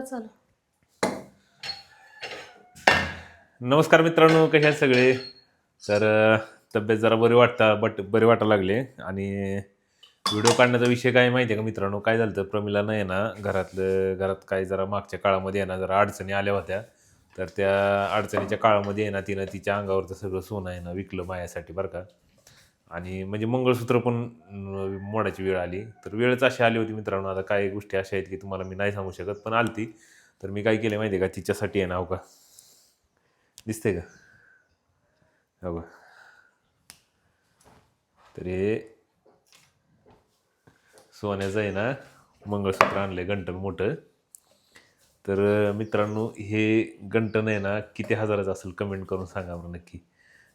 चालू. नमस्कार मित्रांनो, कसे आहेत सगळे. तर तब्येत जरा बरी वाटायला लागले. आणि व्हिडिओ काढण्याचा विषय काय माहिती आहे का मित्रांनो, काय झालं तर प्रमिला नाही ना घरात काय जरा मागच्या काळामध्ये आहे ना जरा अडचणी आल्या होत्या. तर त्या अडचणीच्या काळामध्ये आहे ना तिनं तिच्या अंगावरचं सगळं सोनं आहे ना विकलं माझ्यासाठी बरं का. आणि म्हणजे मंगळसूत्र पण मोडायची वेळ आली. तर वेळच अशी आली होती मित्रांनो. आता काही गोष्टी अशा आहेत की तुम्हाला मी नाही सांगू शकत, पण आलती. तर मी काय केलं माहिती आहे का, तिच्यासाठी आहे ना हो का, दिसते का हो का. तर हे सोन्याचं आहे ना मंगळसूत्र आणलंय, गंटन मोठं. तर मित्रांनो हे गंटन आहे ना किती हजाराचं असेल कमेंट करून सांगा मला नक्की.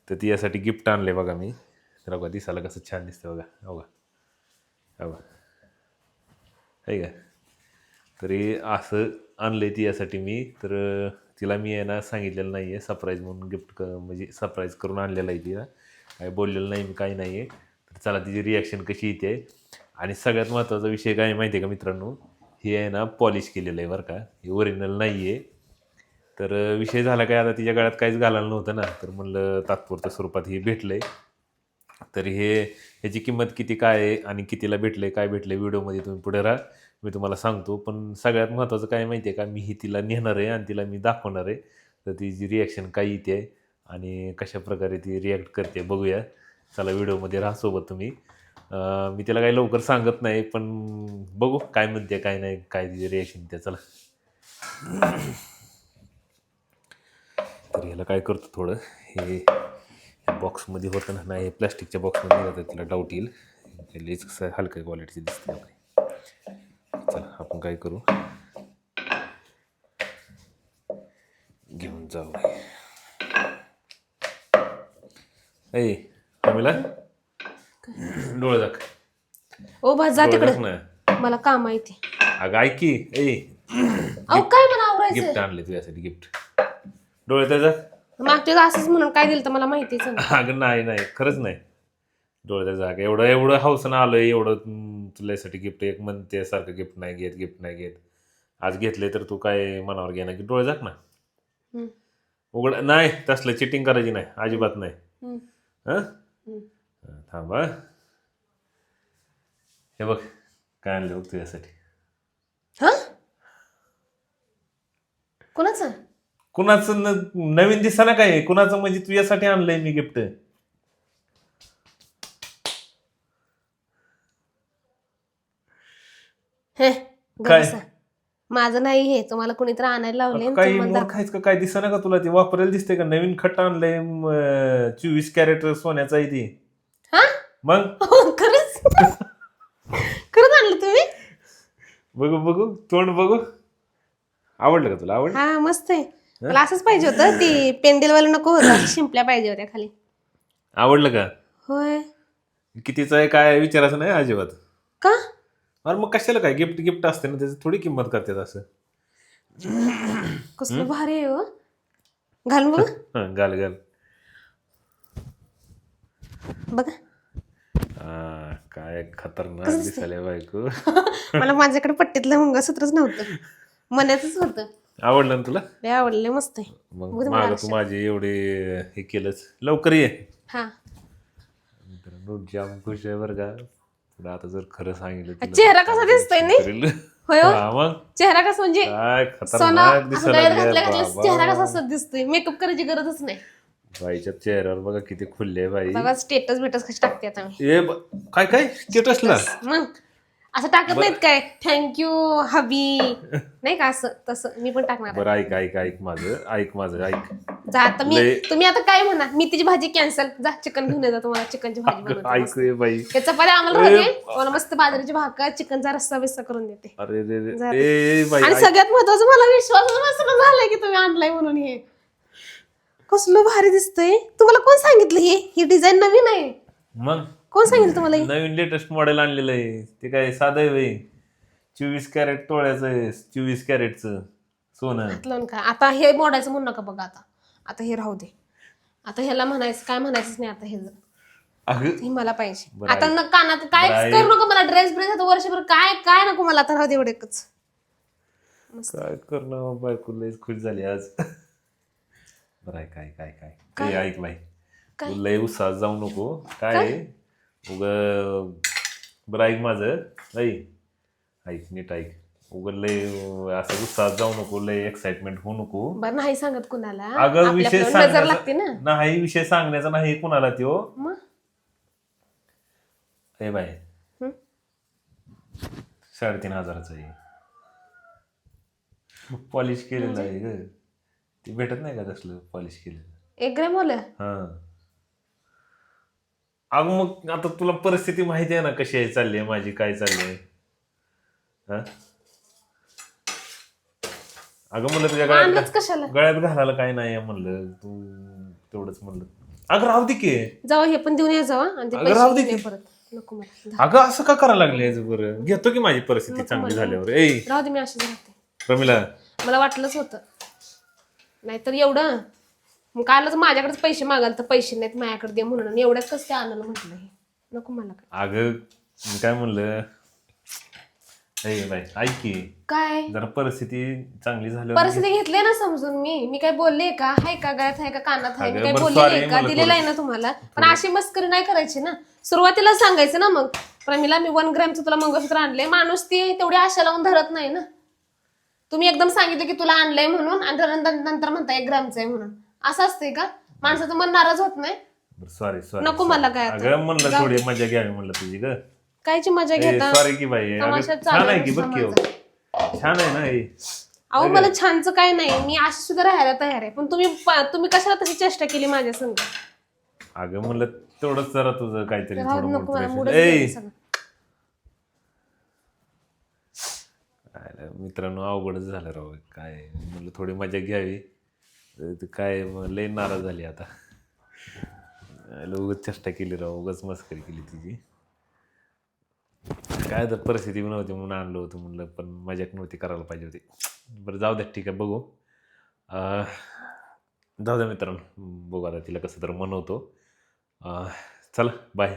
तर ती यासाठी गिफ्ट आणलंय बघा मी. तर बघा दिसायला कसं छान दिसतं बघा. हो का हो का आहे का. तरी असं आणलंय ती यासाठी मी. तर तिला मी आहे ना सांगितलेलं नाही आहे, सरप्राईज म्हणून म्हणजे सरप्राईज करून आणलेलं आहे तिला. काही बोललेलं नाही मी, काही नाही आहे. तर चला तिची रिॲक्शन कशी येते. आणि सगळ्यात महत्त्वाचा विषय काय माहिती आहे का मित्रांनो, हे आहे ना पॉलिश केलेलं आहे बरं का, हे ओरिजिनल नाही आहे. तर विषय झाला काय, आता तिच्या गळ्यात काहीच घालायला नव्हतं ना, तर म्हणलं तात्पुरत्या स्वरूपात हे भेटलं आहे. तर ह्याची किंमत किती काय आहे आणि कितीला भेटले काय भेटले व्हिडिओमध्ये तुम्ही पुढे राहा, मी तुम्हाला सांगतो. पण सगळ्यात महत्त्वाचं काय माहिती आहे का, मी ही तिला नेणार आहे आणि तिला मी दाखवणार आहे. तर तिची रिॲक्शन काय येते आणि कशा प्रकारे ती रिॲक्ट करते बघूया. चला व्हिडिओमध्ये राहा सोबत तुम्ही. मी तिला काही लवकर सांगत नाही, पण बघू काय म्हणते काय नाही, काय तिची रिॲक्शन त्या. चला. तर ह्याला काय करतो थोडं, हे बॉक्समध्ये होतं ना, नाही प्लॅस्टिकच्या बॉक्समध्ये निघतं, तिला डाऊट येईल. हेच कसं हलक्या क्वालिटीची दिसते आपली. चला आपण काय करू, घेऊन जाऊ. ऐ प्रमिला, डोळे दाख. ओ बस जा डोळे दाख तिकडे, ना. मला काम माहिती. अगं ऐक की. अहो काय मला गिफ्ट आवरायचं आणले तुझ्यासाठी, गिफ्ट. डोळे तर दाख. मागच्या असंच म्हणून काय दिलं तर मला माहितीच नाही. अगं नाही खरंच नाही. डोळे तर जाग. एवढं हौसनं आलोय, एवढं तुझ्यासाठी गिफ्ट. एक म्हणते सारखं गिफ्ट नाही घेत. आज घेतले तर तू काय मनावर घे ना, की डोळे जाक ना. हम्म, उघड नाही, तसलं चिटिंग करायची नाही, अजिबात नाही. हम्म, हां हम्म. थांबा. हे बघ काय आणलं बघ तुझ्यासाठी. हा कोणाचं? कुणाचं नवीन दिसा ना काय, कुणाचं म्हणजे तुझ्यासाठी आणलंय मी गिफ्ट. हे काय बसा. माझं नाही, हे तुम्हाला कोणीतरी आणायला लावले काही तुम्हाला दाखव. मूर्खायच का काय, दिसा ना का तुला ते वापरायला दिसते का. नवीन खट्टा आणलंय 24 कॅरेट सोन्याचा आहे ती. हा मग खरंच खरंच आणलं तुम्ही? बघू तोंड बघू. आवडलं का तुला? आवडलं. हा मस्त आहे. मला असंच पाहिजे होतं, ती पेंडेल वाला नको होतं, अशा शिंपल्या पाहिजे होत्या खाली. आवडलं का? होय. कितीचं आहे काय विचारायचं नाही अजिबात. का? अरे मग कशाला काय, गिफ्ट असते ना, त्याची थोडी किंमत करतात असं. कसलं भारी आहे हो. घालून बघ. घाल. बघा काय खतरनाक कसं दिसतंय? दिसायला बायको. मला माझ्याकडे पट्टीतलं मंगळसूत्रच नव्हतं, मनातच होतं. आवडलं ना तुला? लय आवडले, मस्त आहे. मग बघू दे मला माग तू आरशात. माझे एवढे हे केलंच, लवकर ये. हा मित्रांनो जाम खुश आहे बरं का. पुढं आता जर खरं सांगितलं तुला चेहरा कसा दिसतोय नाही? करेल. होय हो? हा मग चेहरा कसा म्हणजे काय सोना खतरनाक असं दिसायला गळ्यात लागले घातल्या चेहरा कसा बाबा. असं दिसतोय, मेकअप करायची गरजच नाही. बाईच्या चेहऱ्यावर बघा किती खुलले बाई. बघा स्टेटस बेटस कशी टाकते आता मी. काय स्टेटसला मग असं टाकत नाहीत काय, थँक्यू हबी, नाही का असं तसं मी पण टाकणार आहे. बरं ऐक माझं जा आता तुम्ही आता काय म्हणा, मी तिची भाजी कॅन्सल. जा चिकन घेऊन येतो, तुम्हाला चिकनची भाजी बनवते मस्त. ऐक बाई. त्या चपात्या आम्हाला राहू दे, मला मस्त बाजरीची भाकर चिकनचा रस्सा बिस्सा करून देते. अरे जा ए बाई आणि सगळ्यात महत्वाचं, मला विश्वास बसणं झालाय की तुम्ही आणलाय म्हणून. हे कसलं भारी दिसतंय. तुम्हाला कोण सांगितलं ही डिझाईन नवीन आहे? मग कोण सांगितलं तुम्हाला? नवीन लेटेस्ट मॉडेल आणलेलं आहे ते. काय साधं आहे बाई. 24 कॅरेट तोळ्याचं आहे, 24 कॅरेटचं सोनं. घातलं का आता हे मोडायचं म्हणू नका बघा. आता हे राहू दे. आता ह्याला म्हणायचं काय म्हणायचंच नाही. आता हे मला पाहिजे. आता कानात काय करू नका मला. ड्रेस आता वर्षभर काय नको मला. आता राहू दे एवढं एकच. मस्त. काय करणार बायको लयच खुश झाली आज. बरं आहे काय काय काय काय ऐक बाई काय? तू लय उत्साहात जाऊ नको. काय उग बरं ऐक माझं ऐक नीट ऐक. उग लय असं उत्साहात जाऊ नको. लय एक्साइटमेंट होऊ नको. बरं नाही सांगत कुणाला. अगं विषय आपल्याला नजर लागते ना. नाही विषय सांगण्याचा नाही कुणाला त्यो. मग हे बाय हं? 3,500 आहे. पॉलिश केलेलं आहे ग. ती भेटत नाही का तसलं पॉलिश केलेलं. 1 ग्रॅम ओलं. हा अगं मग आता तुला परिस्थिती माहिती आहे ना कशी आहे चालली आहे माझी काय चालली आहे. हा अगं म्हणलं तुझ्या आणलंच कशाला? गळ्यात घालायला काय नाही म्हणलं तू तेवढंच म्हणलं. अगं राहू दे की. जावा हे पण देऊन या जावा आणि ते अगं राहू दे पैसे की. परत नको मला. अगं असं का करायला लागले बरं. घेतो की माझी परिस्थिती चांगली झाल्यावर. राहू दे मी अशीच राहते. प्रमिला मला वाटलंच होतं नाहीतर एवढं मग कालच माझ्याकडेच पैसे मागाल तर पैसे नाहीत माझ्याकडे दे म्हणून आणि एवढ्यात कसं ते आणायला म्हटलं हे नको मला. काय अगं मी काय म्हणलं बाई ऐक की काय जरा परिस्थिती चांगली झाल्यावर परिस्थिती घेतली ना समजून मी काय बोलले का हाय का गळ्यात आहे का कानात आहे मी काय अगं, बरं, बोलले sorry, का मला दिलेलं आहे ना तुम्हाला. पण अशी मस्करी नाही करायची ना. सुरुवातीला सांगायचं ना मग प्रमिला मी 1 ग्रॅमचं तुला मंगळसूत्र आणलंय. माणूस ती तेवढी आशा लावून धरत नाही ना. तुम्ही एकदम सांगितलं की तुला आणलंय म्हणून आणि नंतर म्हणता 1 ग्रॅमचं आहे म्हणून. असं असतंय का. माणसाचं मन नाराज होत नाही. सॉरी नको मला काय आता. अगं म्हणलं थोडी मजा घ्यावी म्हणलं तुझी ग. कायची मजा घेता. सॉरी की बाई अगं, तमाशा छान आहे चालू की बघ की हो. छान आहे ना हे. अहो मला छानच काय नाही. मी अशी सुद्धा राहायला तयार आहे पण तुम्ही कशाला तशी चेष्टा केली माझ्या संग. अगं म्हणलं तेवढंच जरा तुझं काहीतरी राहू थोडं नको मला motivation. मूडच ए, गेला सगळं. काय मित्रांनो अवघडच झालं राव. काय म्हणलं थोडी मजा घ्यावी तर काय मग लय नाराज झाली आता. उगाच चेष्टा केली राव. उगाच मस्करी केली तुझी. काय तर परिस्थिती नव्हती म्हणून आणलं होतं म्हणलं पण मजाक नव्हती करायला पाहिजे होती. बरं जाऊ द्या ठीक आहे बघू. जाऊ द्या मित्रांनो बघू आता तिला कसं तर मनवतो. चला बाय.